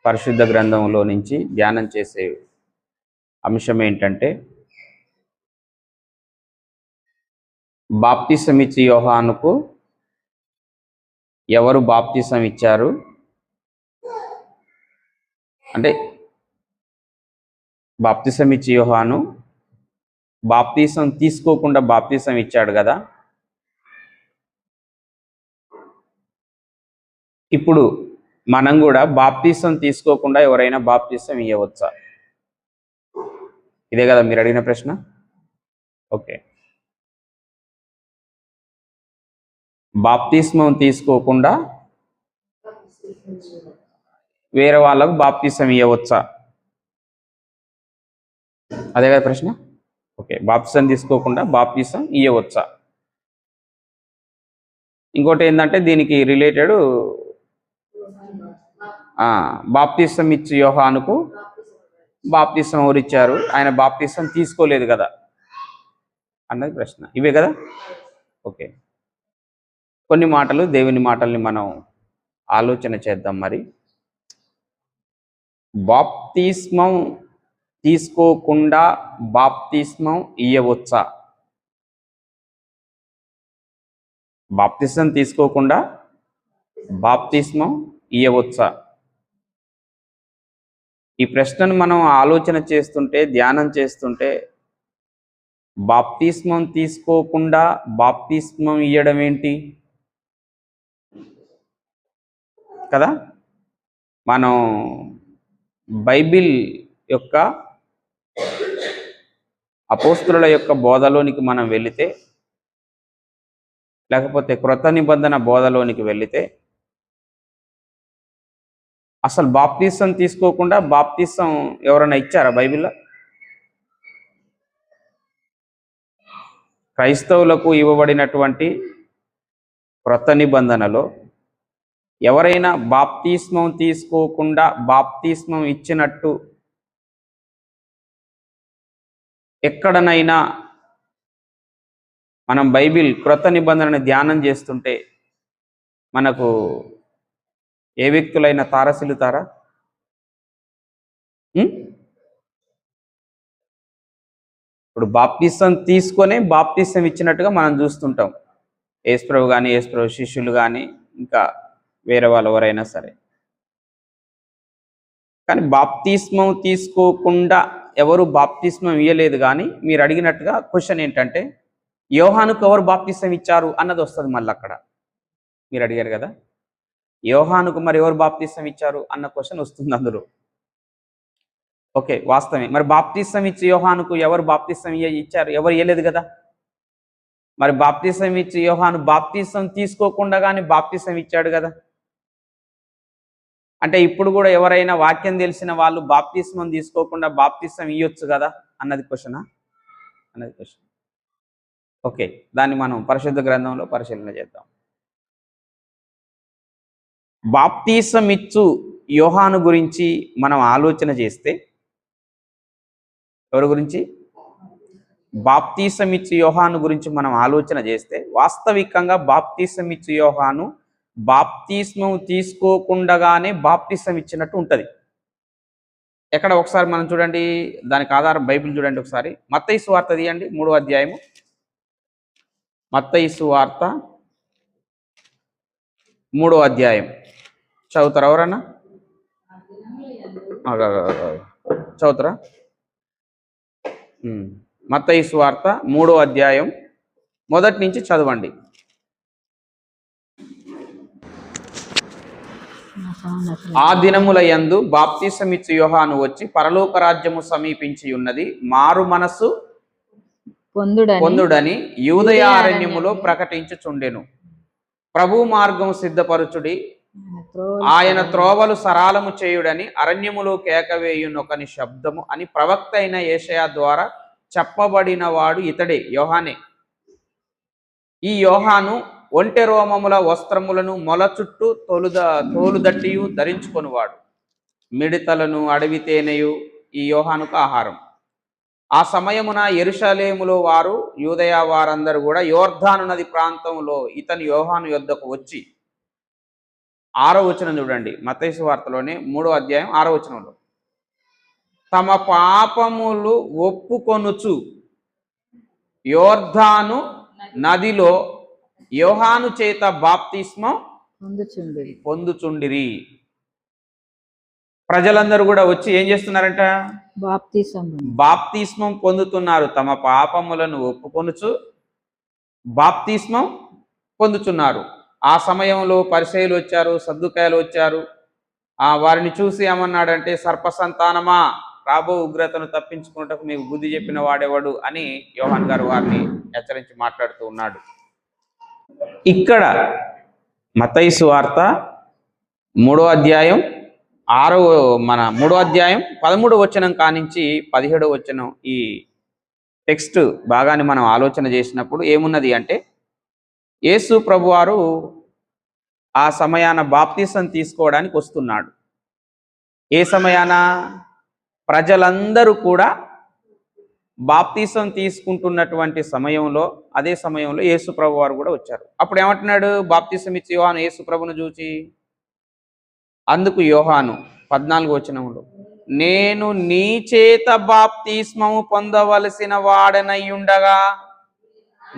పరిశుద్ధ గ్రంథంలో నుంచి ధ్యానం చేసే అంశం ఏంటంటే బాప్తిసం ఇచ్చి యోహానుకు ఎవరు బాప్తిసం ఇచ్చారు అంటే బాప్తిసం ఇచ్చి యోహాను బాప్తిసం తీసుకోకుండా బాప్తిసం ఇచ్చాడు కదా. ఇప్పుడు మనం కూడా బాప్తిసం తీసుకోకుండా ఎవరైనా బాప్తిసం ఇవ్వవచ్చా? ఇదే కదా మీరు అడిగిన ప్రశ్న. ఓకే, బాప్తిస్మం తీసుకోకుండా వేరే వాళ్ళకు బాప్తిసం ఇవ్వవచ్చా? అదే కదా ప్రశ్న. ఓకే, బాప్తిసం తీసుకోకుండా బాప్తిసం ఇవ్వవచ్చా? ఇంకోటి ఏంటంటే దీనికి రిలేటెడ్ బాప్తిసం ఇచ్చి యోహానుకు బాప్తిసం ఎవరిచ్చారు, ఆయన బాప్తిసం తీసుకోలేదు కదా అన్నది ప్రశ్న. ఇవే కదా. ఓకే, కొన్ని మాటలు దేవుని మాటల్ని మనం ఆలోచన చేద్దాం. మరి బాప్తిస్మం తీసుకోకుండా బాప్తిస్మం ఇయ్యవచ్చా? బాప్తిసం తీసుకోకుండా బాప్తిస్మం ఇయ్యవచ్చా? ఈ ప్రశ్నను మనం ఆలోచన చేస్తుంటే, ధ్యానం చేస్తుంటే, బాప్తిస్మం తీసుకోకుండా బాప్తిస్మం ఇయ్యడం ఏంటి కదా. మనం బైబిల్ యొక్క అపోస్తుల యొక్క బోధలోనికి మనం వెళితే, లేకపోతే క్రొత్త నిబంధన బోధలోనికి వెళితే, అసలు బాప్తిసం తీసుకోకుండా బాప్తిసం ఎవరైనా ఇచ్చారా బైబిల్లో? క్రైస్తవులకు ఇవ్వబడినటువంటి క్రొత్త నిబంధనలో ఎవరైనా బాప్తిస్మం తీసుకోకుండా బాప్తిస్మం ఇచ్చినట్టు ఎక్కడనైనా మనం బైబిల్ క్రొత్త నిబంధనని ధ్యానం చేస్తుంటే మనకు ఏ వ్యక్తులైనా తారసిల్లుతారా? ఇప్పుడు బాప్తిసం తీసుకొని బాప్తిసం ఇచ్చినట్టుగా మనం చూస్తుంటాం. యేసుప్రభు కానీ, యేసుప్రభు శిష్యులు కానీ, ఇంకా వేరే వాళ్ళు ఎవరైనా సరే. కానీ బాప్తిస్మం తీసుకోకుండా ఎవరు బాప్తిస్మం ఇవ్వలేదు. కానీ మీరు అడిగినట్టుగా క్వశ్చన్ ఏంటంటే, యోహానుకు ఎవరు బాప్తిసం ఇచ్చారు అన్నది వస్తుంది మళ్ళీ అక్కడ. మీరు అడిగారు కదా, యోహానుకు మరి ఎవరు బాప్తిసం ఇచ్చారు అన్న క్వశ్చన్ వస్తుంది అందులో. ఓకే, వాస్తవమే. మరి బాప్తిసం ఇచ్చి యోహానుకు ఎవరు బాప్తిసం ఇచ్చారు? ఎవరు ఇవ్వలేదు కదా. మరి బాప్తిసం ఇచ్చి యోహాను బాప్తిసం తీసుకోకుండా కానీ బాప్తిసం ఇచ్చాడు కదా. అంటే ఇప్పుడు కూడా ఎవరైనా వాక్యం తెలిసిన వాళ్ళు బాప్తిస్మం తీసుకోకుండా బాప్తిసం ఇవ్వచ్చు కదా అన్నది క్వశ్చనా? అన్నది క్వశ్చన్. ఓకే, దాన్ని మనం పరిశుద్ధ గ్రంథంలో పరిశీలన చేద్దాం. బాప్తిసం ఇచ్చు యోహాను గురించి మనం ఆలోచన చేస్తే, ఎవరి గురించి? బాప్తిసం ఇచ్చు యోహాను గురించి మనం ఆలోచన చేస్తే, వాస్తవికంగా బాప్తిసం ఇచ్చు యోహాను బాప్తిస్మం తీసుకోకుండానే బాప్తిసం ఇచ్చినట్టు ఉంటుంది. ఎక్కడ ఒకసారి మనం చూడండి, దానికి ఆధారం బైబిల్ చూడండి ఒకసారి. మత్తయి సువార్త తీయండి, 3వ అధ్యాయము. మత్తయి సువార్త 3వ అధ్యాయం చదువుతారా ఎవరన్నా? చదువుతారా? మత్తయి సువార్త 3వ అధ్యాయం మొదటి నుంచి చదవండి. ఆ దినముల యందు బాప్తిసమిచ్చు యోహాను వచ్చి, పరలోక రాజ్యము సమీపించి ఉన్నది, మారు మనసు పొందుడని యూదయ అరణ్యములో ప్రకటించుచుండెను. ప్రభు మార్గం సిద్ధపరచుడి, ఆయన త్రోవలు సరాలము చేయుడని అరణ్యములో కేకవేయునొకని శబ్దము అని ప్రవక్త అయిన యేషయా ద్వారా చెప్పబడిన వాడు ఇతడే, యోహానే. ఈ యోహాను ఒంటె రోమముల వస్త్రములను మొల చుట్టూ తోలుదట్టియు ధరించుకొనివాడు. మిడతలను అడవి తేనెయు ఈ యోహానుకు ఆహారం. ఆ సమయమున యెరూషలేములో వారు, యూదయ వారందరూ కూడా యోర్దాను నది ప్రాంతంలో ఇతని యోహాను యొద్దకు వచ్చి, 6వ వచనం చూడండి. మత్తయి సువార్తలోనే 3వ అధ్యాయం 6వ వచనంలో, తమ పాపములు ఒప్పుకొనుచు యోర్దాను నదిలో యోహాను చేత బాప్తిస్మం పొందుచుండిరి. ప్రజలందరూ కూడా వచ్చి ఏం చేస్తున్నారంట? బాప్తిస్మం పొందుతున్నారు. తమ పాపములను ఒప్పుకొనుచు బాప్తిస్మం పొందుతున్నారు. ఆ సమయంలో పరిసయ్యులు వచ్చారు, సద్దుకాయలు వచ్చారు. వారిని చూసి ఏమన్నాడంటే, సర్ప సంతానమా, రాబో ఉగ్రతను తప్పించుకున్నటకు మీకు బుద్ధి చెప్పిన వాడేవాడు అని యోహాన్ గారు వారిని హెచ్చరించి మాట్లాడుతూ ఉన్నాడు. ఇక్కడ మత్తయి సువార్త 3వ అధ్యాయం 3వ అధ్యాయం 13వ వచనం కానించి 17వ వచనం ఈ టెక్స్ట్ భాగాన్ని మనం ఆలోచన చేసినప్పుడు ఏమున్నది అంటే, యేసు ప్రభువారు ఆ సమయాన బాప్తిసం తీసుకోవడానికి వస్తున్నాడు. ఏ సమయాన? ప్రజలందరూ కూడా బాప్తిసం తీసుకుంటున్నటువంటి సమయంలో, అదే సమయంలో యేసు ప్రభువారు కూడా వచ్చారు. అప్పుడు ఏమంటున్నాడు? బాప్తిసం ఇచ్చి యోహాను యేసు ప్రభును చూచి, అందుకు యోహాను 14వ వచనంలో, నేను నీ చేత బాప్తిస్మము పొందవలసిన వాడనయ్యుండగా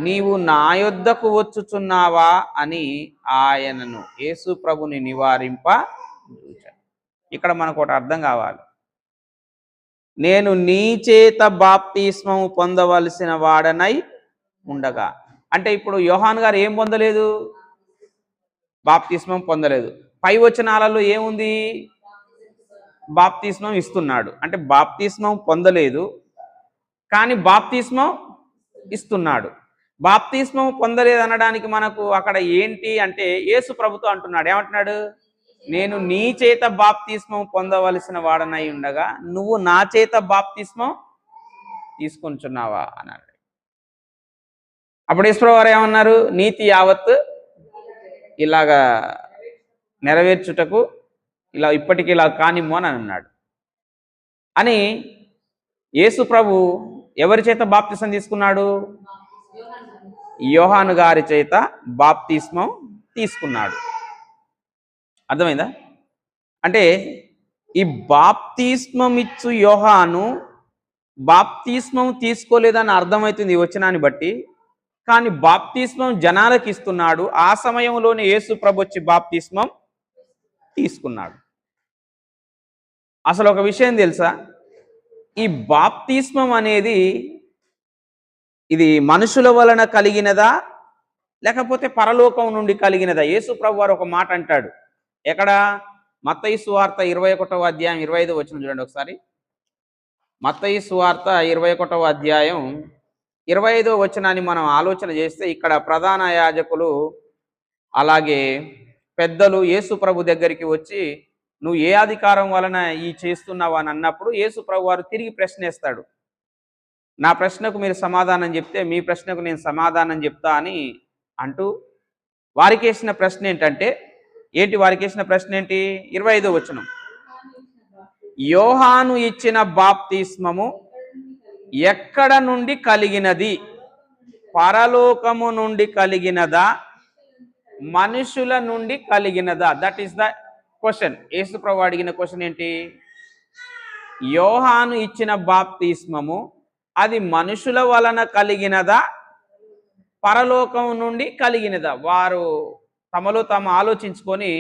నీవు నా యొద్దకు వచ్చుచున్నావా అని ఆయనను, యేసు ప్రభుని నివారింప చూచాడు. ఇక్కడ మనకు ఒకటి అర్థం కావాలి. నేను నీ చేత బాప్తిస్మము పొందవలసిన వాడనై ఉండగా అంటే ఇప్పుడు యోహాన్ గారు ఏం పొందలేదు? బాప్తిస్మం పొందలేదు. పై వచనాలలో ఏముంది? బాప్తిస్మం ఇస్తున్నాడు. అంటే బాప్తిస్మం పొందలేదు కానీ బాప్తిస్మం ఇస్తున్నాడు. బాప్తిస్మం పొందలేదు అనడానికి మనకు అక్కడ ఏంటి అంటే, యేసు ప్రభుతో అంటున్నాడు. ఏమంటున్నాడు? నేను నీ చేత బాప్తిస్మం పొందవలసిన వాడనై ఉండగా నువ్వు నా చేత బాప్తిస్మం తీసుకొంచున్నావా అన్నాడు. అప్పుడు యేసు వారు ఏమన్నారు? నీతి యావత్ ఇలాగా నెరవేర్చుటకు ఇలా ఇప్పటికీ ఇలా కానిమ్ము అని అన్నాడు. అని యేసు ప్రభు ఎవరి చేత బాప్తిస్మం తీసుకున్నాడు? యోహాను గారి చేత బాప్తిస్మం తీసుకున్నాడు. అర్థమైందా? అంటే ఈ బాప్తిస్మం ఇచ్చు యోహాను బాప్తిస్మం తీసుకోలేదని అర్థమవుతుంది ఈ వచనాన్ని బట్టి. కానీ బాప్తిస్మం జనాలకు ఇస్తున్నాడు. ఆ సమయంలోనే యేసు ప్రభు వచ్చి బాప్తిస్మం తీసుకున్నాడు. అసలు ఒక విషయం తెలుసా? ఈ బాప్తిస్మం అనేది ఇది మనుషుల వలన కలిగినదా లేకపోతే పరలోకం నుండి కలిగినదా? యేసు ప్రభు వారు ఒక మాట అంటాడు. ఎక్కడ? మత్తయి సువార్త 21వ అధ్యాయం 25వ వచనం చూడండి ఒకసారి. మత్తయి సువార్త 21వ అధ్యాయం 25వ వచనాన్ని మనం ఆలోచన చేస్తే, ఇక్కడ ప్రధాన యాజకులు అలాగే పెద్దలు యేసు ప్రభు దగ్గరికి వచ్చి, నువ్వు ఏ అధికారం వలన ఈ చేస్తున్నావు అని అన్నప్పుడు యేసు ప్రభు వారు తిరిగి ప్రశ్నిస్తాడు. నా ప్రశ్నకు మీరు సమాధానం చెప్తే మీ ప్రశ్నకు నేను సమాధానం చెప్తా అని అంటూ వారికి వేసిన ప్రశ్న ఏంటంటే, వారికి వేసిన ప్రశ్న ఏంటి? 25వ వచనం, యోహాను ఇచ్చిన బాప్తిస్మము ఎక్కడ నుండి కలిగినది? పరలోకము నుండి కలిగినదా మనుషుల నుండి కలిగినదా? That is the question. Yesu ప్రభు అడిగిన క్వశ్చన్ ఏంటి? యోహాను ఇచ్చిన బాప్తిస్మము అది మనుషుల వలన కలిగినదా పరలోకం నుండి కలిగినదా? వారు తమలో తాము ఆలోచించుకొని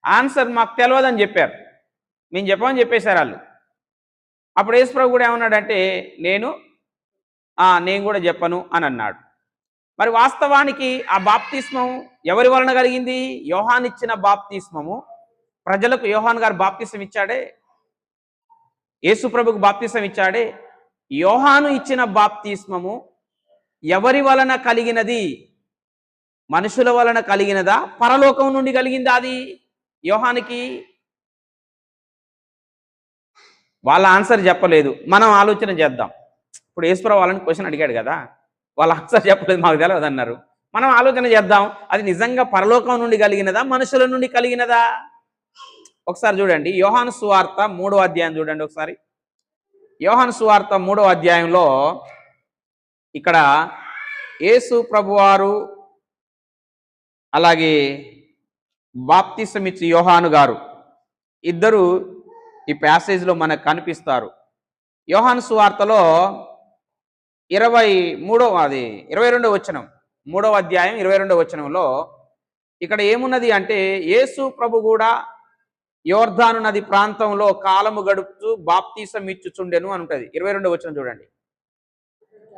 ఆన్సర్ మాకు తెలియదని చెప్పారు. మేము చెప్పమని చెప్పేశారు వాళ్ళు. అప్పుడు యేసు ప్రభు కూడా ఏమన్నాడంటే, నేను కూడా చెప్పను అని అన్నాడు. మరి వాస్తవానికి ఆ బాప్తిస్మం ఎవరి వలన కలిగింది? యోహాను ఇచ్చిన బాప్తిస్మము. ప్రజలకు యోహాను గారు బాప్తిస్మం ఇచ్చాడే, యేసు ప్రభుకు బాప్తిస్మం ఇచ్చాడే. యోహాను ఇచ్చిన బాప్తిస్మము ఎవరి వలన కలిగినది? మనుషుల వలన కలిగినదా పరలోకం నుండి కలిగిందా? అది యోహానికి వాళ్ళ ఆన్సర్ చెప్పలేదు. మనం ఆలోచన చేద్దాం. ఇప్పుడు యేసుప్రభు వాళ్ళని క్వశ్చన్ అడిగాడు కదా, వాళ్ళ ఆన్సర్ చెప్పలేదు, మాకు తెలియదు అన్నారు. మనం ఆలోచన చేద్దాం, అది నిజంగా పరలోకం నుండి కలిగినదా మనుషుల నుండి కలిగినదా? ఒకసారి చూడండి, యోహాను సువార్త 3వ అధ్యాయం చూడండి ఒకసారి. యోహాను సువార్త 3వ అధ్యాయంలో ఇక్కడ యేసు ప్రభువారు అలాగే బాప్తిసం ఇచ్చి యోహాను గారు ఇద్దరు ఈ ప్యాసేజ్లో మనకు కనిపిస్తారు. యోహాను సువార్తలో 22వ వచనం, 3వ అధ్యాయం 22వ వచనంలో ఇక్కడ ఏమున్నది అంటే యేసు ప్రభు కూడా యోర్దాను నది ప్రాంతంలో కాలము గడుపుతూ బాప్తిసం ఇచ్చుచుండెను అని ఉంటుంది. 22వ వచనం చూడండి.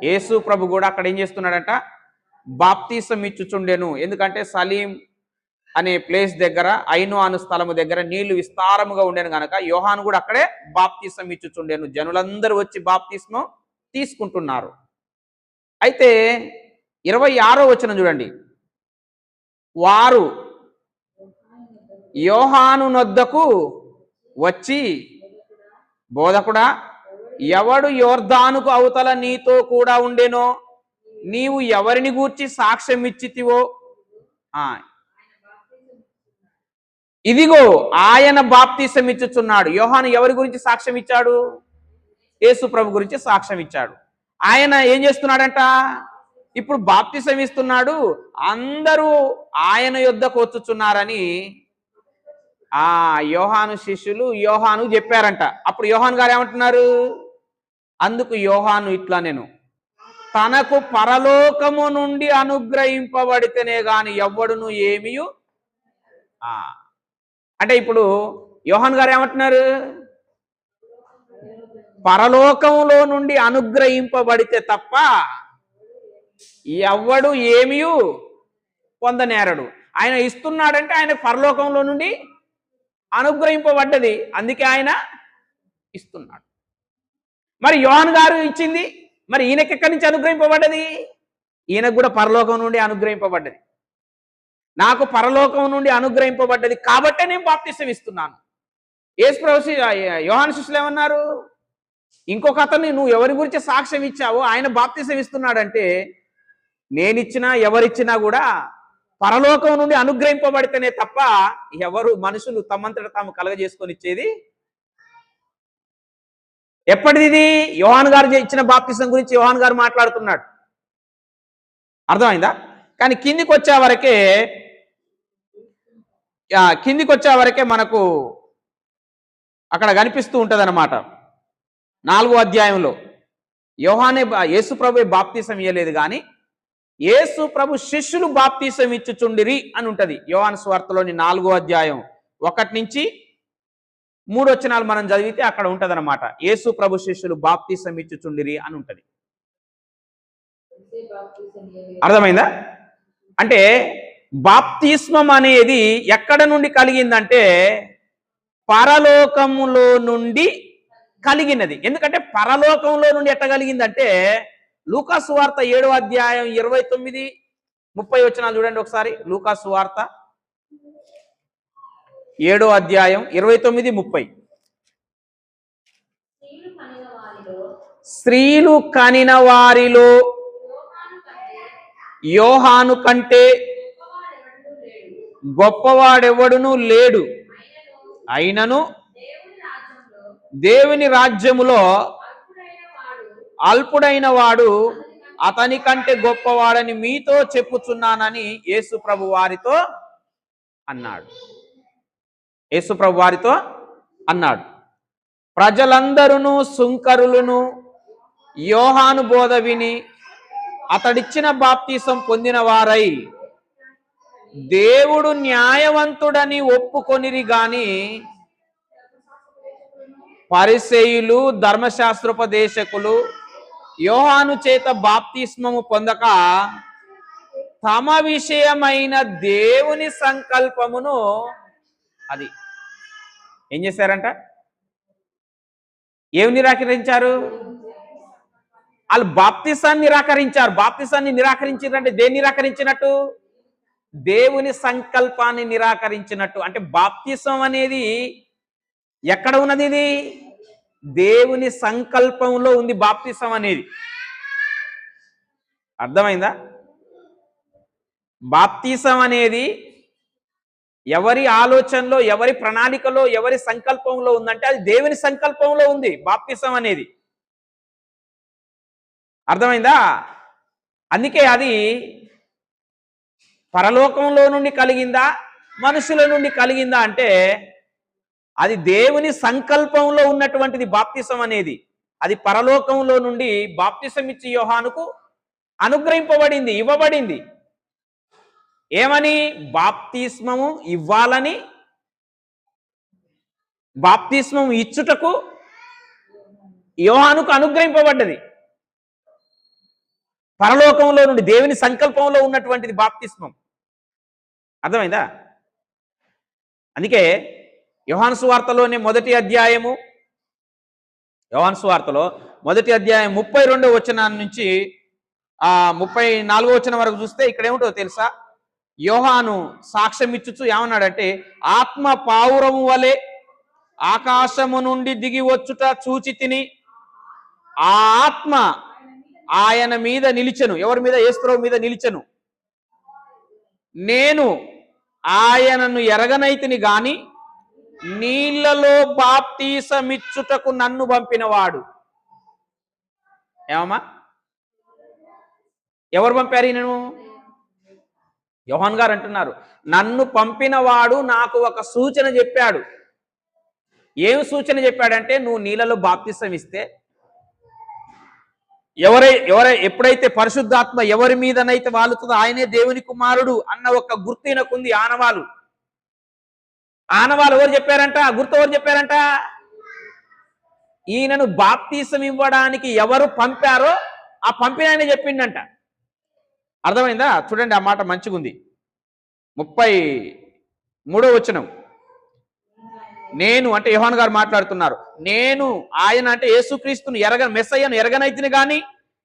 యేసు ప్రభు కూడా అక్కడ ఏం చేస్తున్నాడంట? బాప్తిసం ఇచ్చుచుండెను. ఎందుకంటే సలీం అనే ప్లేస్ దగ్గర, ఐను అను స్థలము దగ్గర నీళ్లు విస్తారముగా ఉండేను కనుక యోహాను కూడా అక్కడే బాప్తిసం ఇచ్చుచుండెను. జనులందరూ వచ్చి బాప్తిస్మం తీసుకుంటున్నారు. అయితే 26వ వచనం చూడండి. వారు యోహాను నొద్దకు వచ్చి, బోధకుడా, ఎవడు యోర్దానుకు అవతల నీతో కూడా ఉండెనో, నీవు ఎవరిని గూర్చి సాక్ష్యం ఇచ్చితివో, ఇదిగో ఆయన బాప్తిసం ఇచ్చుచున్నాడు. యోహాను ఎవరి గురించి సాక్ష్యం ఇచ్చాడు? యేసు ప్రభు గురించి సాక్ష్యం ఇచ్చాడు. ఆయన ఏం చేస్తున్నాడంట? ఇప్పుడు బాప్తిసం ఇస్తున్నాడు, అందరూ ఆయన యొద్దకు వచ్చుచున్నారని యోహాను శిష్యులు యోహాను చెప్పారంట. అప్పుడు యోహాను గారు ఏమంటున్నారు? అందుకు యోహాను ఇట్లా, నేను తనకు పరలోకము నుండి అనుగ్రహింపబడితేనే గాని ఎవ్వడును ఏమీ అంటే ఇప్పుడు యోహాను గారు ఏమంటున్నారు? పరలోకంలో నుండి అనుగ్రహింపబడితే తప్ప ఎవ్వడు ఏమీ పొందనేరడు. ఆయన ఇస్తున్నాడంటే ఆయన పరలోకంలో నుండి అనుగ్రహింపబడ్డది, అందుకే ఆయన ఇస్తున్నాడు. మరి యోహాను గారు ఇచ్చింది, మరి ఈయనకి ఎక్కడి నుంచి అనుగ్రహింపబడ్డది? ఈయనకు కూడా పరలోకం నుండి అనుగ్రహింపబడ్డది. నాకు పరలోకం నుండి అనుగ్రహింపబడ్డది కాబట్టే నేను బాప్తిసం ఇస్తున్నాను. యేసు యోహాను శిష్యులు ఏమన్నారు? ఇంకొక అతన్ని నువ్వు ఎవరి గురించి సాక్ష్యం ఇచ్చావో ఆయన బాప్తిసం ఇస్తున్నాడంటే, నేనిచ్చినా ఎవరిచ్చినా కూడా పరలోకం నుండి అనుగ్రహింపబడితేనే తప్ప ఎవరు మనుషులు తమంతట తాము కలగజేసుకొని ఇచ్చేది ఎప్పటిది? యోహాను గారు ఇచ్చిన బాప్తిసం గురించి యోహాను గారు మాట్లాడుతున్నాడు. అర్థమైందా? కానీ కిందికి వచ్చే వరకే మనకు అక్కడ కనిపిస్తూ ఉంటుంది అన్నమాట. 4వ అధ్యాయంలో యేసు ప్రభు బాప్తిసం ఇయ్యలేదు, కానీ యేసు ప్రభు శిష్యులు బాప్తిసం ఇచ్చుచుండిరి అని ఉంటది. యోహాను సువార్తలోని 4వ అధ్యాయం 1 నుంచి 3 వచనాలు మనం చదివితే అక్కడ ఉంటది అన్నమాట. యేసు ప్రభు శిష్యులు బాప్తిసం ఇచ్చుచుండిరి అని ఉంటది. అర్థమైందా? అంటే బాప్తిస్మం అనేది ఎక్కడ నుండి కలిగిందంటే పరలోకములో నుండి కలిగినది. ఎందుకంటే పరలోకంలో నుండి ఎట్ట కలిగిందంటే లూకా సువార్త 7వ అధ్యాయం 29, 30 వచనాలు చూడండి ఒకసారి. లూకా సువార్త 7వ అధ్యాయం 29, 30. స్త్రీలు కనిన వారిలో యోహాను కంటే గొప్పవాడెవడునూ లేడు, అయినను దేవుని రాజ్యములో అల్పుడైన వాడు అతని కంటే గొప్పవాడని మీతో చెప్పుచున్నానని యేసు ప్రభు వారితో అన్నాడు. యేసు ప్రభు వారితో అన్నాడు. ప్రజలందరూ సుంకరులను యోహాను బోధ విని అతడిచ్చిన బాప్తిసం పొందిన వారై దేవుడు న్యాయవంతుడని ఒప్పుకొనిరి గాని పరిసయ్యులు ధర్మశాస్త్రోపదేశకులు యోహాను చేత బాప్తిస్మము పొందక తమ విషయమైన దేవుని సంకల్పమును అది ఏం చేశారంట? ఏమి నిరాకరించారు? వాళ్ళు బాప్తిసాన్ని నిరాకరించారు. బాప్తిసాన్ని నిరాకరించారంటే దేన్ని నిరాకరించినట్టు? దేవుని సంకల్పాన్ని నిరాకరించినట్టు. అంటే బాప్తిసం అనేది ఎక్కడ ఉన్నది? ఇది దేవుని సంకల్పంలో ఉంది బాప్తిసం అనేది. అర్థమైందా? బాప్తిసం అనేది ఎవరి ఆలోచనలో, ఎవరి ప్రణాళికలో, ఎవరి సంకల్పంలో ఉందంటే అది దేవుని సంకల్పంలో ఉంది బాప్తిసం అనేది. అర్థమైందా? అందుకే అది పరలోకంలో నుండి కలిగిందా మనుషుల నుండి కలిగిందా అంటే అది దేవుని సంకల్పంలో ఉన్నటువంటిది బాప్తిసం అనేది. అది పరలోకంలో నుండి బాప్తిసం ఇచ్చి యోహానుకు అనుగ్రహింపబడింది, ఇవ్వబడింది. ఏమని? బాప్తిస్మము ఇవ్వాలని, బాప్తిస్మం ఇచ్చుటకు యోహానుకు అనుగ్రహింపబడ్డది. పరలోకంలో నుండి దేవుని సంకల్పంలో ఉన్నటువంటిది బాప్తిస్మం. అర్థమైందా? అందుకే యోహాను సువార్తలోనే మొదటి అధ్యాయము, యోహాను సువార్తలో మొదటి అధ్యాయం 32వ వచనం నుంచి 34వ వచనం వరకు చూస్తే ఇక్కడ ఏమిటో తెలుసా? యోహాను సాక్ష్యం ఇచ్చుచు ఏమన్నాడంటే, ఆత్మ పావురము వలె ఆకాశము నుండి దిగి వచ్చుట చూచి తిని, ఆ ఆత్మ ఆయన మీద నిలిచెను. ఎవరి మీద? యేసుప్రభువు మీద నిలిచెను. నేను ఆయనను ఎరగనైతిని గాని నీళ్లలో బాప్తీసమిచ్చుటకు నన్ను పంపినవాడు. ఏమమ్మా? ఎవరు పంపారు ఈయనను? యోహాన్ గారు అంటున్నారు, నన్ను పంపినవాడు నాకు ఒక సూచన చెప్పాడు. ఏం సూచన చెప్పాడంటే, నువ్వు నీళ్ళలో బాప్తిసం ఇస్తే ఎప్పుడైతే పరిశుద్ధాత్మ ఎవరి మీదనైతే వాలుతుందో ఆయనే దేవుని కుమారుడు అన్న ఒక గుర్తు ఈయనకుంది, ఆనవాలు. ఎవరు చెప్పారంట? ఆ గుర్తు ఎవరు చెప్పారంట? ఈయనను బాప్తిసం ఇవ్వడానికి ఎవరు పంపారో ఆ పంపిన ఆయన చెప్పిండంట. అర్థమైందా? చూడండి, ఆ మాట మంచిగుంది. 33వ వచనం. నేను అంటే యోహాను గారు మాట్లాడుతున్నారు. నేను, ఆయన అంటే యేసుక్రీస్తును మెస్సయ్యను ఎరగనైతిని గాని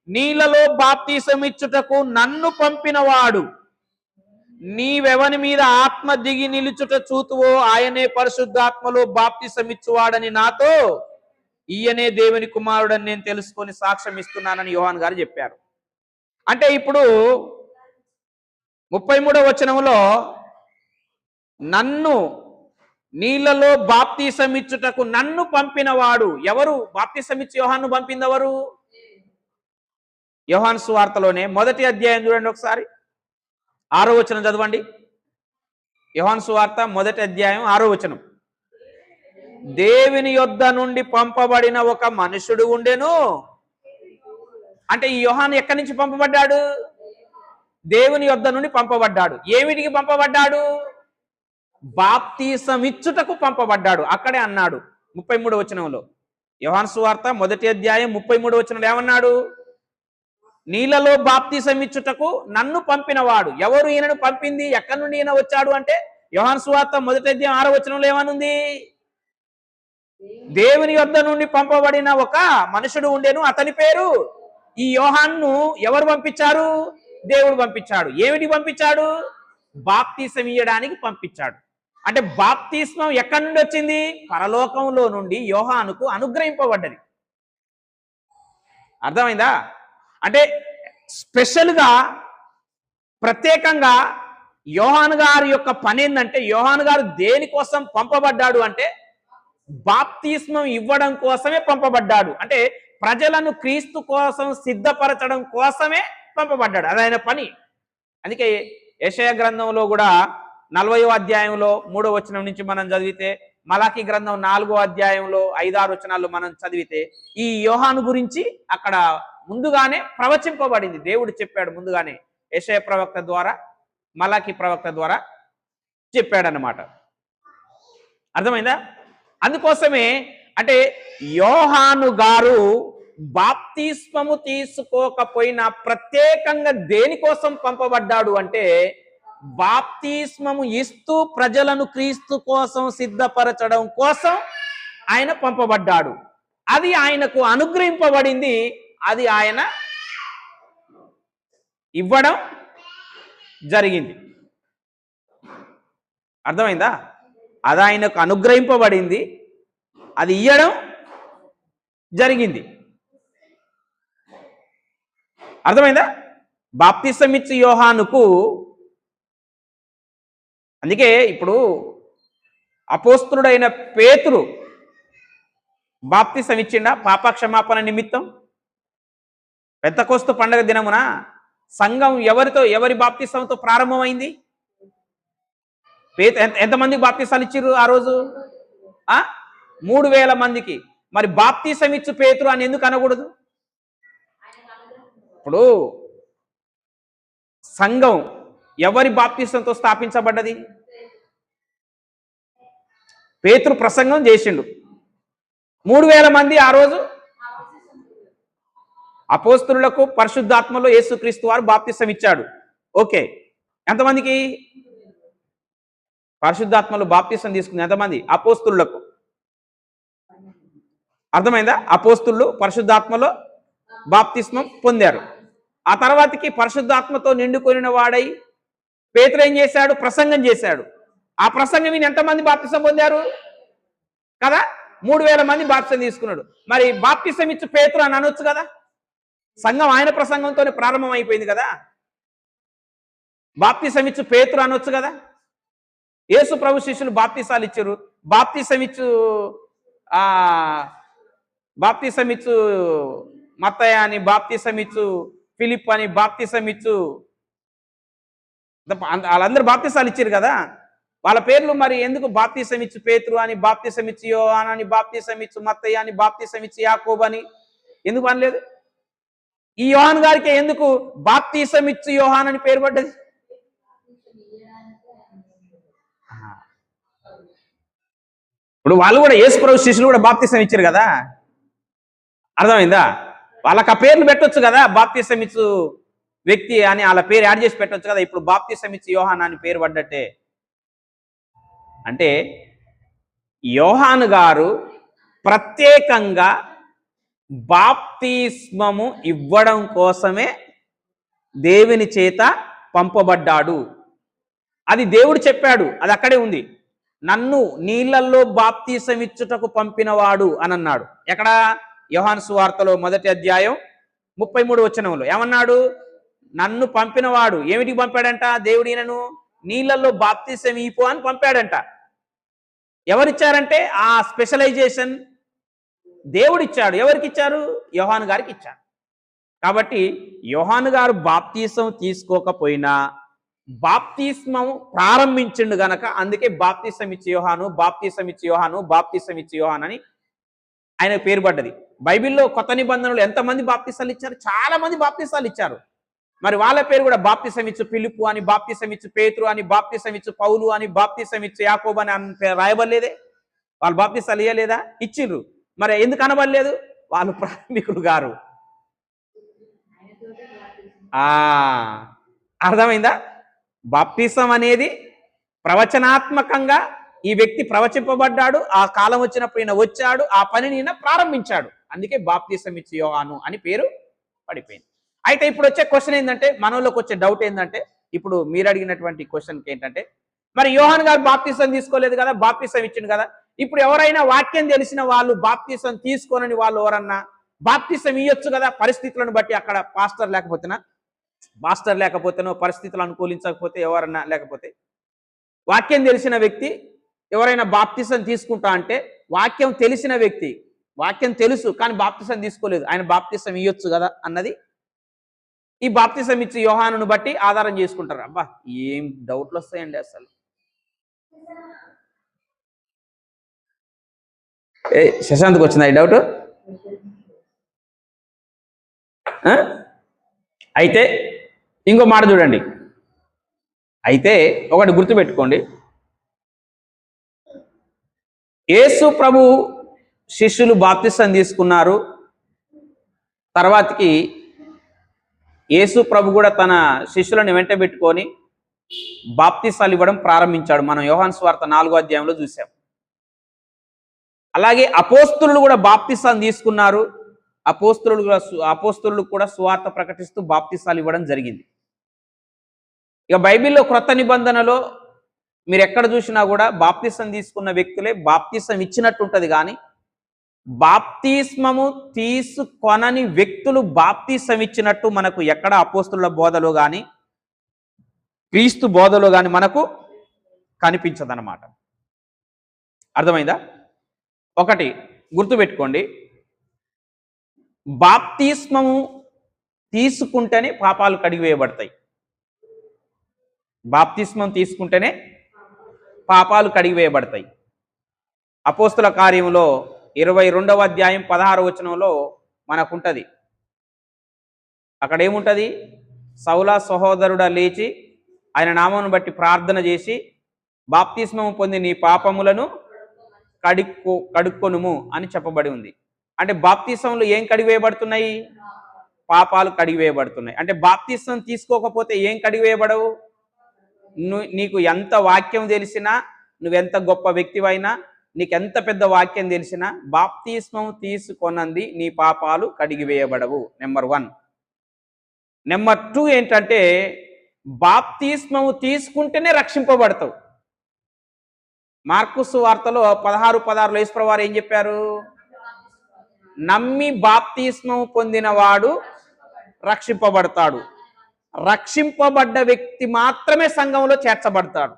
నీళ్లలో బాప్తిసం ఇచ్చుటకు నన్ను పంపినవాడు. నీవెవని మీద ఆత్మ దిగి నిలుచుట చూతువో ఆయనే పరిశుద్ధాత్మలో బాప్తిసం ఇచ్చువాడని నాతో, ఈయనే దేవుని కుమారుడని నేను తెలుసుకొని సాక్ష్యం ఇస్తున్నానని యోహాను గారు చెప్పారు. అంటే ఇప్పుడు 33వ వచనంలో నన్ను నీళ్లలో బాప్తిసం ఇచ్చుటకు నన్ను పంపినవాడు ఎవరు? బాప్తిసం ఇచ్చి యోహాను పంపింది ఎవరు? యోహాను సువార్తలోనే మొదటి అధ్యాయం చూడండి ఒకసారి, 6వ వచనం చదవండి. యోహాను సువార్త మొదటి అధ్యాయం 6వ వచనం. దేవుని యొద్ద నుండి పంపబడిన ఒక మనుషుడు ఉండెను. అంటే ఈ యోహాను ఎక్కడి నుంచి పంపబడ్డాడు? దేవుని యొద్ద నుండి పంపబడ్డాడు. ఏమిటికి పంపబడ్డాడు? బాప్తిసం ఇచ్చుటకు పంపబడ్డాడు. అక్కడే అన్నాడు 33వ వచనంలో. యోహాను సువార్త మొదటి అధ్యాయం 33వ వచనంలో ఏమన్నాడు? నీళ్లలో బాప్తిసం ఇచ్చుటకు నన్ను పంపినవాడు. ఎవరు ఈయనను పంపింది? ఎక్కడి నుండి ఈయన వచ్చాడు అంటే యోహాను సువార్త మొదటి అధ్యాయం 6వ వచనంలో ఏమనుంది? దేవుని యొద్ద నుండి పంపబడిన ఒక మనుషుడు ఉండేను, అతని పేరు. ఈ యోహాన్ను ఎవరు పంపించారు? దేవుడు పంపించాడు. ఏమిటి పంపించాడు? బాప్తిసం ఇయ్యడానికి పంపించాడు. అంటే బాప్తిస్మం ఎక్కడి నుండి వచ్చింది? పరలోకంలో నుండి యోహానుకు అనుగ్రహింపబడ్డది. అర్థమైందా? అంటే స్పెషల్గా ప్రత్యేకంగా యోహాను గారి యొక్క పని ఏంటంటే, యోహాను గారు దేనికోసం పంపబడ్డాడు అంటే బాప్తిస్మం ఇవ్వడం కోసమే పంపబడ్డాడు. అంటే ప్రజలను క్రీస్తు కోసం సిద్ధపరచడం కోసమే పంపబడ్డాడు. అది ఆయన పని. అందుకే యెషయా గ్రంథంలో కూడా 40వ అధ్యాయంలో 3వ వచనం నుంచి మనం చదివితే, మలాకి గ్రంథం 4వ అధ్యాయంలో 5-6 వచనాలు మనం చదివితే ఈ యోహాను గురించి అక్కడ ముందుగానే ప్రవచింపబడింది. దేవుడు చెప్పాడు ముందుగానే, యెషయా ప్రవక్త ద్వారా, మలాకి ప్రవక్త ద్వారా చెప్పాడన్నమాట. అర్థమైందా? అందుకోసమే అంటే యోహాను గారు బాప్తిస్మము తీసుకోకపోయినా ప్రత్యేకంగా దేనికోసం పంపబడ్డాడు అంటే బాప్తిస్మము ఇస్తూ ప్రజలను క్రీస్తు కోసం సిద్ధపరచడం కోసం ఆయన పంపబడ్డాడు. అది ఆయనకు అనుగ్రహింపబడింది. అది ఆయన ఇవ్వడం జరిగింది. అర్థమైందా? అది ఆయనకు అనుగ్రహింపబడింది, అది ఇయ్యడం జరిగింది. అర్థమైందా? బాప్తిసం ఇచ్చి యోహానుకు, అందుకే ఇప్పుడు అపోస్తులుడైన పేతురు బాప్తిసం ఇచ్చిండా పాపక్షమాపణ నిమిత్తం? పెంతెకోస్తు పండగ దినమున సంఘం ఎవరి బాప్తిసంతో ప్రారంభమైంది? ఎంతమందికి బాప్తీసాలు ఇచ్చిర్రు ఆ రోజు? 3,000 మందికి. మరి బాప్తీసం ఇచ్చు పేతురు అని ఎందుకు అనకూడదు? ఇప్పుడు సంఘం ఎవరి బాప్తీసంతో స్థాపించబడ్డది? పేతురు ప్రసంగం చేసిండు, 3,000 మంది ఆ రోజు అపోస్తులకు పరిశుద్ధాత్మలో యేసుక్రీస్తు వారు బాప్తీసం ఇచ్చాడు. ఓకే, ఎంతమందికి పరిశుద్ధాత్మలో బాప్తీసం తీసుకుంది? ఎంతమంది? అపోస్తులకు. అర్థమైందా? అపోస్తులు పరిశుద్ధాత్మలో బాప్తిస్మం పొందారు. ఆ తర్వాతకి పరిశుద్ధాత్మతో నిండుకొనిన వాడై పేతురు ఏం చేశాడు? ప్రసంగం చేశాడు. ఆ ప్రసంగం విని ఎంతమంది బాప్తిసం పొందారు కదా? 3,000 మంది బాప్తిసం తీసుకున్నాడు. మరి బాప్తిసం ఇచ్చి పేతురు అని అనొచ్చు కదా? సంఘం ఆయన ప్రసంగంతోనే ప్రారంభం అయిపోయింది కదా. బాప్తిసం ఇచ్చు పేతురు అనొచ్చు కదా. యేసు ప్రభు శిష్యులు బాప్తిసాలు ఇచ్చారు. బాప్తిసం ఇచ్చు మత్తయ్య అని, బాప్తిసం ఇచ్చు ఫిలిప్ అని, బాప్తిసం ఇచ్చు వాళ్ళందరూ బాప్తిసాలు ఇచ్చారు కదా. వాళ్ళ పేర్లు మరి ఎందుకు బాప్తిసం ఇచ్చు పేతురు అని, బాప్తిసం ఇచ్చు యోహాన్ అని, బాప్తిసం ఇచ్చు మత్తయ్య అని, బాప్తిసం ఇచ్చు యాకోబు అని ఎందుకు అనలేదు? ఈ యోహాన్ గారికి ఎందుకు బాప్తిసం ఇచ్చు యోహాన్ అని పేరు పడ్డది? ఇప్పుడు వాళ్ళు కూడా యేసు ప్రభు శిష్యులు కూడా బాప్తిసం ఇచ్చారు కదా. అర్థమైందా? వాళ్ళకి ఆ పేర్లు పెట్టొచ్చు కదా, బాప్తిసం ఇచ్చు వ్యక్తి అని వాళ్ళ పేరు యాడ్ చేసి పెట్టొచ్చు కదా. ఇప్పుడు బాప్తిసం ఇచ్చు యోహాన్ అని పేరు పడ్డట్టే. అంటే యోహాను గారు ప్రత్యేకంగా బాప్తిస్మము ఇవ్వడం కోసమే దేవుని చేత పంపబడ్డాడు. అది దేవుడు చెప్పాడు, అది అక్కడే ఉంది. నన్ను నీళ్లలో బాప్తిసం ఇచ్చుటకు పంపినవాడు అని అన్నాడు. ఎక్కడ? యోహాను సువార్తలో 1వ అధ్యాయం 33వ వచనంలో ఏమన్నాడు? నన్ను పంపినవాడు. ఏమిటికి పంపాడంట? దేవుడు ఈయనను నీళ్లలో బాప్తిసం ఇపో అని పంపాడంట. ఎవరిచ్చారంటే ఆ స్పెషలైజేషన్ దేవుడు ఇచ్చాడు. ఎవరికి ఇచ్చారు? యోహాను గారికి ఇచ్చాడు. కాబట్టి యోహాను గారు బాప్తిసం తీసుకోకపోయినా బాప్తిస్మం ప్రారంభించిండు గనక అందుకే బాప్తిసం ఇచ్చి యోహాను, బాప్తిసం ఇచ్చి యోహాను, బాప్తిసం ఇచ్చి యోహాను అని ఆయన పేరు పడ్డది. బైబిల్లో కొత్త నిబంధనలు ఎంతమంది బాప్తిసాలు ఇచ్చారు? చాలా మంది బాప్తిసాలు ఇచ్చారు. మరి వాళ్ళ పేరు కూడా బాప్తిసం ఇచ్చు ఫిలిప్పు అని, బాప్తిసం ఇచ్చు పేతురు అని, బాప్తిసం ఇచ్చు పౌలు అని, బాప్తిసం ఇచ్చు యాకోబు అని రాయబడలేదే? వాళ్ళు బాప్తిసాలు ఇయ్యలేదా? ఇచ్చిండ్రు. మరి ఎందుకు అనబడలేదు? వాళ్ళు ప్రారంభికులు గారు. అర్థమైందా? బాప్తిసం అనేది ప్రవచనాత్మకంగా ఈ వ్యక్తి ప్రవచింపబడ్డాడు. ఆ కాలం వచ్చినప్పుడు ఈయన వచ్చాడు, ఆ పనిని ఈయన ప్రారంభించాడు. అందుకే బాప్తిసం ఇచ్చి యోహాను అని పేరు పడిపోయింది. అయితే ఇప్పుడు వచ్చే క్వశ్చన్ ఏంటంటే, మనలోకి వచ్చే డౌట్ ఏంటంటే, ఇప్పుడు మీరు అడిగినటువంటి క్వశ్చన్కి ఏంటంటే, మరి యోహాను గారు బాప్తిసం తీసుకోలేదు కదా, బాప్తిసం ఇచ్చిండు కదా. ఇప్పుడు ఎవరైనా వాక్యం తెలిసిన వాళ్ళు బాప్తిసం తీసుకోనని వాళ్ళు ఎవరన్నా బాప్తిసం ఇవ్వచ్చు కదా, పరిస్థితులను బట్టి. అక్కడ పాస్టర్ లేకపోతేనో పరిస్థితులు అనుకూలించకపోతే ఎవరన్నా, లేకపోతే వాక్యం తెలిసిన వ్యక్తి ఎవరైనా బాప్తిసం తీసుకుంటా అంటే, వాక్యం తెలిసిన వ్యక్తి, వాక్యం తెలుసు కానీ బాప్తిసం తీసుకోలేదు, ఆయన బాప్తిసం ఇవ్వచ్చు కదా అన్నది ఈ బాప్తిసం ఇచ్చి యోహానును బట్టి ఆధారం చేసుకుంటారు. అబ్బా ఏం డౌట్లు వస్తాయండి అసలు. శశాంత్కి వచ్చిందా ఈ డౌట్? అయితే ఇంకో మాట చూడండి. అయితే ఒకటి గుర్తుపెట్టుకోండి, యేసు ప్రభు శిష్యులు బాప్తిసం తీసుకున్నారు. తర్వాతకి యేసు ప్రభు కూడా తన శిష్యులను వెంట పెట్టుకొని బాప్తిసాలు ఇవ్వడం ప్రారంభించాడు. మనం యోహాను సువార్త 4వ అధ్యాయంలో చూసాం. అలాగే అపోస్తులు కూడా బాప్తిసాలు తీసుకున్నారు. అపోస్తులు కూడా సువార్త ప్రకటిస్తూ బాప్తిసాలు ఇవ్వడం జరిగింది. ఇక బైబిల్లో క్రొత్త నిబంధనలో మీరు ఎక్కడ చూసినా కూడా బాప్తిసం తీసుకున్న వ్యక్తులే బాప్తిసం ఇచ్చినట్టు ఉంటుంది, కానీ బాప్తిస్మము తీసుకొనని వ్యక్తులు బాప్తిసం ఇచ్చినట్టు మనకు ఎక్కడ అపోస్తుల బోధలో కానీ క్రీస్తు బోధలో కానీ మనకు కనిపించదన్నమాట. అర్థమైందా? ఒకటి గుర్తుపెట్టుకోండి, బాప్తిస్మము తీసుకుంటేనే పాపాలు కడిగివేయబడతాయి. బాప్తిస్మం తీసుకుంటేనే పాపాలు కడిగివేయబడతాయి. అపోస్తుల కార్యములో 22వ అధ్యాయం 16వ వచనంలో మనకుంటది. అక్కడ ఏముంటది? సౌల సహోదరుడా లేచి ఆయన నామమును బట్టి ప్రార్థన చేసి బాప్తిస్మము పొంది నీ పాపములను కడుక్కొనుము అని చెప్పబడి ఉంది. అంటే బాప్తిస్మంలో ఏం కడిగివేయబడుతున్నాయి? పాపాలు కడిగివేయబడుతున్నాయి. అంటే బాప్తిస్మం తీసుకోకపోతే ఏం కడిగివేయబడవు? నీకు ఎంత వాక్యం తెలిసినా, నువ్వెంత గొప్ప వ్యక్తివైనా, నీకెంత పెద్ద వాక్యం తెలిసినా బాప్తిస్మం తీసుకొనంది నీ పాపాలు కడిగివేయబడవు. నెంబర్ 1. నెంబర్ 2 ఏంటంటే బాప్తిస్మము తీసుకుంటేనే రక్షింపబడతావు. మార్కు సువార్తలో 16:16 యేసుప్రభువు వారు ఏం చెప్పారు? నమ్మి బాప్తిస్మము పొందినవాడు రక్షింపబడతాడు. రక్షింపబడ్డ వ్యక్తి మాత్రమే సంఘంలో చేర్చబడతాడు.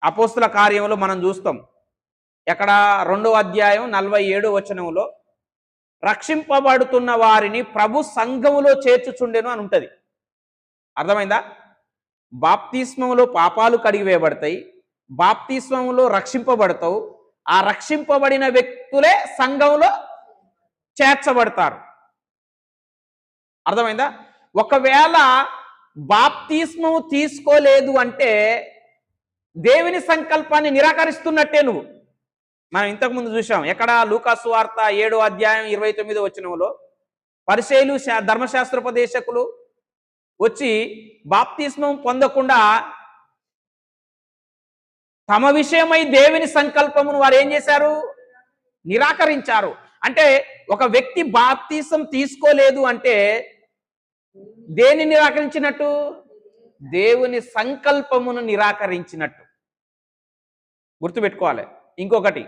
అపోస్తుల కార్యంలో మనం చూస్తాం. ఎక్కడ? 2వ అధ్యాయం 47వ వచనంలో రక్షింపబడుతున్న వారిని ప్రభు సంఘములో చేర్చుచుండెను అని ఉంటది. అర్థమైందా? బాప్తిస్మములో పాపాలు కడిగివేయబడతాయి, బాప్తిస్మములో రక్షింపబడతావు. ఆ రక్షింపబడిన వ్యక్తులే సంఘంలో చేర్చబడతారు. అర్థమైందా? ఒకవేళ బాప్తిస్మము తీసుకోలేదు అంటే దేవుని సంకల్పాన్ని నిరాకరిస్తున్నట్టే నువ్వు. మనం ఇంతకుముందు చూసాం. ఎక్కడ? లూకా సువార్త 7వ అధ్యాయం 29వ వచనంలో పరిసయ్యులు ధర్మశాస్త్రోపదేశకులు వచ్చి బాప్తిస్మం పొందకుండా తమ విషయమై దేవుని సంకల్పమును వారు ఏం చేశారు? నిరాకరించారు. అంటే ఒక వ్యక్తి బాప్తిసం తీసుకోలేదు అంటే దేన్ని నిరాకరించినట్టు? దేవుని సంకల్పమును నిరాకరించినట్టు. గుర్తుపెట్టుకోవాలి. ఇంకొకటి,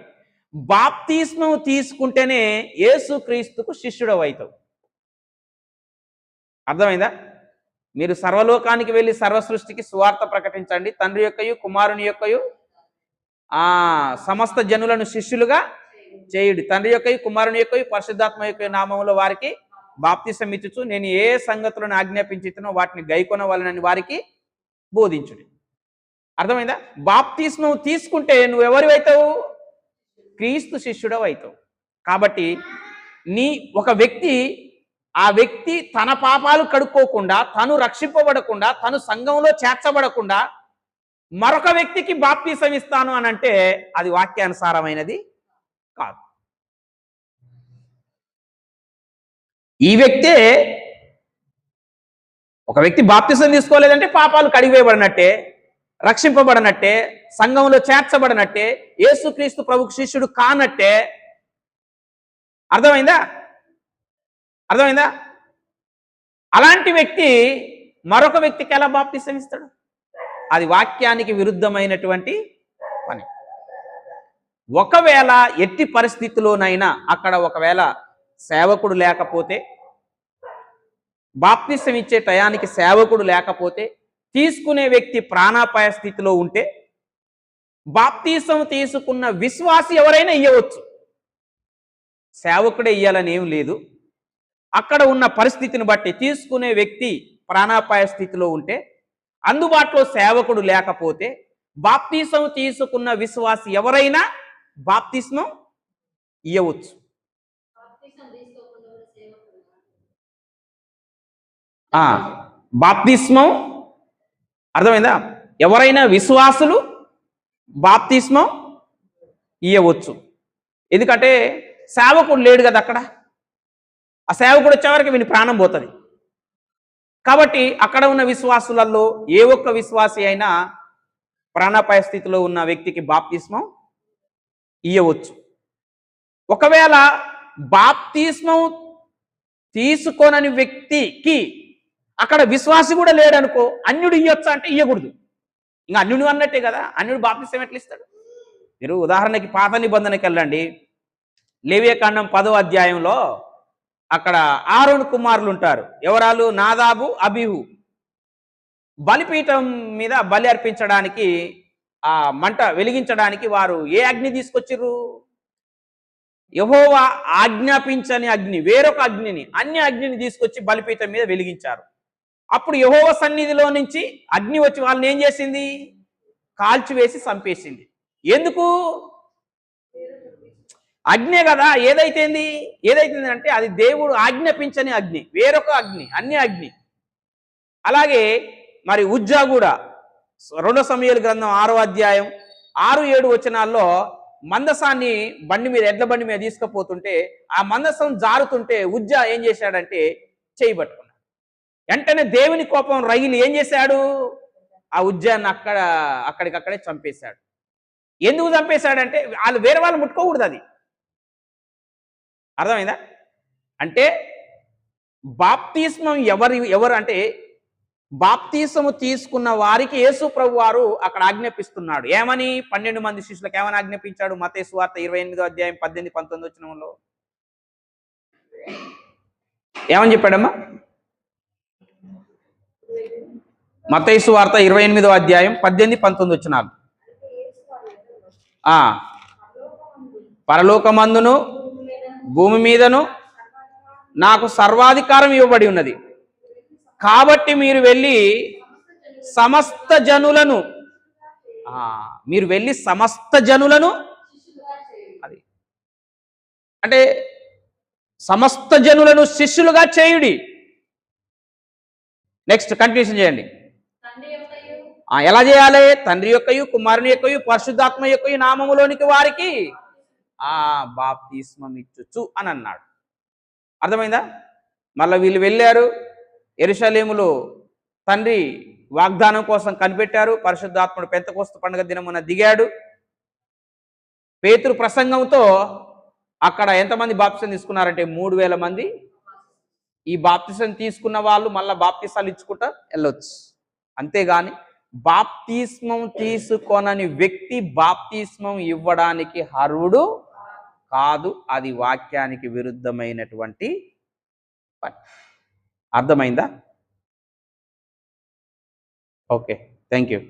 బాప్తిస్మం తీసుకుంటేనే యేసుక్రీస్తుకు శిష్యుడవు అవుతావు. అర్థమైందా? మీరు సర్వలోకానికి వెళ్ళి సర్వసృష్టికి సువార్త ప్రకటించండి, తండ్రి యొక్కయు కుమారుని యొక్కయు సమస్త జనులను శిష్యులుగా చేయుడి, తండ్రి యొక్కయు కుమారుని యొక్కయు పరిశుద్ధాత్మ యొక్క నామములో వారికి బాప్తిసం ఇచ్చుచు నేను ఏ సంగతులను ఆజ్ఞాపించుతునో వాటిని గైకొనవలనని వారికి బోధించుడి. అర్థమైందా? బాప్తిస్మం తీసుకుంటే నువ్వెవరివైతావు? క్రీస్తు శిష్యుడవు అవుతావు. కాబట్టి ఒక వ్యక్తి ఆ వ్యక్తి తన పాపాలు కడుక్కోకుండా, తను రక్షింపబడకుండా, తను సంఘంలో చేర్చబడకుండా మరొక వ్యక్తికి బాప్తిసం ఇస్తాను అని అంటే అది వాక్యానుసారమైనది కాదు. ఈ వ్యక్తే, ఒక వ్యక్తి బాప్తిసం తీసుకోలేదంటే పాపాలు కడిగివేయబడినట్టే, రక్షింపబడినట్టే, సంఘంలో చేర్చబడినట్టే, యేసుక్రీస్తు ప్రభుకు శిష్యుడు కానట్టే. అర్థమైందా? అలాంటి వ్యక్తి మరొక వ్యక్తికి ఎలా బాప్తిసం ఇస్తాడు? అది వాక్యానికి విరుద్ధమైనటువంటి పని. ఒకవేళ ఎట్టి పరిస్థితిలోనైనా అక్కడ ఒకవేళ సేవకుడు లేకపోతే, బాప్తిసం ఇచ్చే టయానికి సేవకుడు లేకపోతే, తీసుకునే వ్యక్తి ప్రాణాపాయ స్థితిలో ఉంటే బాప్తిసం తీసుకున్న విశ్వాసి ఎవరైనా ఇయ్యవచ్చు. సేవకుడే ఇయ్యాలని ఏం లేదు. అక్కడ ఉన్న పరిస్థితిని బట్టి తీసుకునే వ్యక్తి ప్రాణాపాయ స్థితిలో ఉంటే, అందుబాటులో సేవకుడు లేకపోతే బాప్తిసం తీసుకున్న విశ్వాసి ఎవరైనా బాప్తిస్మం ఇయ్యవచ్చు. బాప్తిస్మం అర్థమైందా? ఎవరైనా విశ్వాసులు బాప్తిస్మం ఇయ్యవచ్చు. ఎందుకంటే సేవకుడు లేడు కదా అక్కడ. ఆ సేవకుడు వచ్చేవరకు వీని ప్రాణం పోతుంది. కాబట్టి అక్కడ ఉన్న విశ్వాసులలో ఏ ఒక్క విశ్వాసి అయినా ప్రాణాపాయ స్థితిలో ఉన్న వ్యక్తికి బాప్తిస్మం ఇయ్యవచ్చు. ఒకవేళ బాప్తిస్మం తీసుకోనని వ్యక్తికి అక్కడ విశ్వాసి కూడా లేడనుకో, అన్యుడు ఇయ్యొచ్చా అంటే ఇయ్యకూడదు. ఇంకా అన్యుడు అన్నట్టే కదా. అన్యుడు బాప్తిస్మం ఎట్లా ఇస్తాడు? మీరు ఉదాహరణకి పాత నిబంధనకి వెళ్ళండి. లేవియకాండం 10వ అధ్యాయంలో అక్కడ ఆరోను కుమారులు ఉంటారు. ఎవరాలు? నాదాబు, అబీహు. బలిపీఠం మీద బలి అర్పించడానికి, ఆ మంట వెలిగించడానికి వారు ఏ అగ్ని తీసుకొచ్చిర్రు? యెహోవా ఆజ్ఞాపించని అగ్ని, వేరొక అగ్నిని, అన్య అగ్నిని తీసుకొచ్చి బలిపీఠం మీద వెలిగించారు. అప్పుడు యెహోవా సన్నిధిలో నుంచి అగ్ని వచ్చి వాళ్ళని ఏం చేసింది? కాల్చివేసి చంపేసింది. ఎందుకు? అగ్నే కదా. ఏదైతుంది అంటే అది దేవుడు ఆజ్ఞాపించని అగ్ని, వేరొక అగ్ని, అన్య అగ్ని. అలాగే మరి ఉజ్జా కూడా 2 సమూయేలు గ్రంథం 6వ అధ్యాయం 6-7 వచనాల్లో మందసాన్ని ఎడ్ల బండి మీద తీసుకుపోతుంటే ఆ మందసం జారుతుంటే ఉజ్జా ఏం చేశాడంటే చేయి పట్టుకున్నాడు. వెంటనే దేవుని కోపం రగిలి ఏం చేశాడు? ఆ ఉజ్జాన్ని అక్కడికక్కడే చంపేశాడు. ఎందుకు చంపేశాడంటే వేరే వాళ్ళు ముట్టుకోకూడదు. అది అర్థమైందా? అంటే బాప్తిస్మం ఎవరు అంటే బాప్తిస్మము తీసుకున్న వారికి యేసు ప్రభు వారు అక్కడ ఆజ్ఞాపిస్తున్నాడు. ఏమని? 12 మంది శిష్యులకు ఏమని ఆజ్ఞాపించాడు? మత్తయి సువార్త 28వ అధ్యాయం 18-19 వచనంలో ఏమని చెప్పాడమ్మా? మత్తయి సువార్త 28వ అధ్యాయం 18-19 వచనాలు. పరలోకమందును భూమి మీదను నాకు సర్వాధికారం ఇవ్వబడి ఉన్నది, కాబట్టి మీరు వెళ్ళి సమస్త జనులను అది అంటే సమస్త జనులను శిష్యులుగా చేయుడి. నెక్స్ట్ కంటిన్యూషన్ చేయండి. ఎలా చేయాలి? తండ్రి యొక్కయు కుమారుని యొక్కయు పరిశుద్ధాత్మ యొక్కయు నామములోనికి వారికి బాప్తిస్మం ఇచ్చుచు అని అన్నాడు. అర్థమైందా? మళ్ళీ వీళ్ళు వెళ్ళారు, యెరూషలేములో తండ్రి వాగ్దానం కోసం కనిపెట్టారు. పరిశుద్ధాత్ముడు పెంతెకొస్తు పండుగ దినమున దిగాడు. పేతురు ప్రసంగంతో అక్కడ ఎంతమంది బాప్తిసం తీసుకున్నారంటే 3000 మంది. ఈ బాప్తిసం తీసుకున్న వాళ్ళు మళ్ళీ బాప్తిసాలు ఇచ్చుకుంటా వెళ్ళొచ్చు. అంతేగాని బాప్తిస్మం తీసుకొనని వ్యక్తి బాప్తిస్మం ఇవ్వడానికి అర్హుడు కాదు. అది వాక్యానికి విరుద్ధమైనటువంటి పని. అర్థమైందా? Okay, thank you.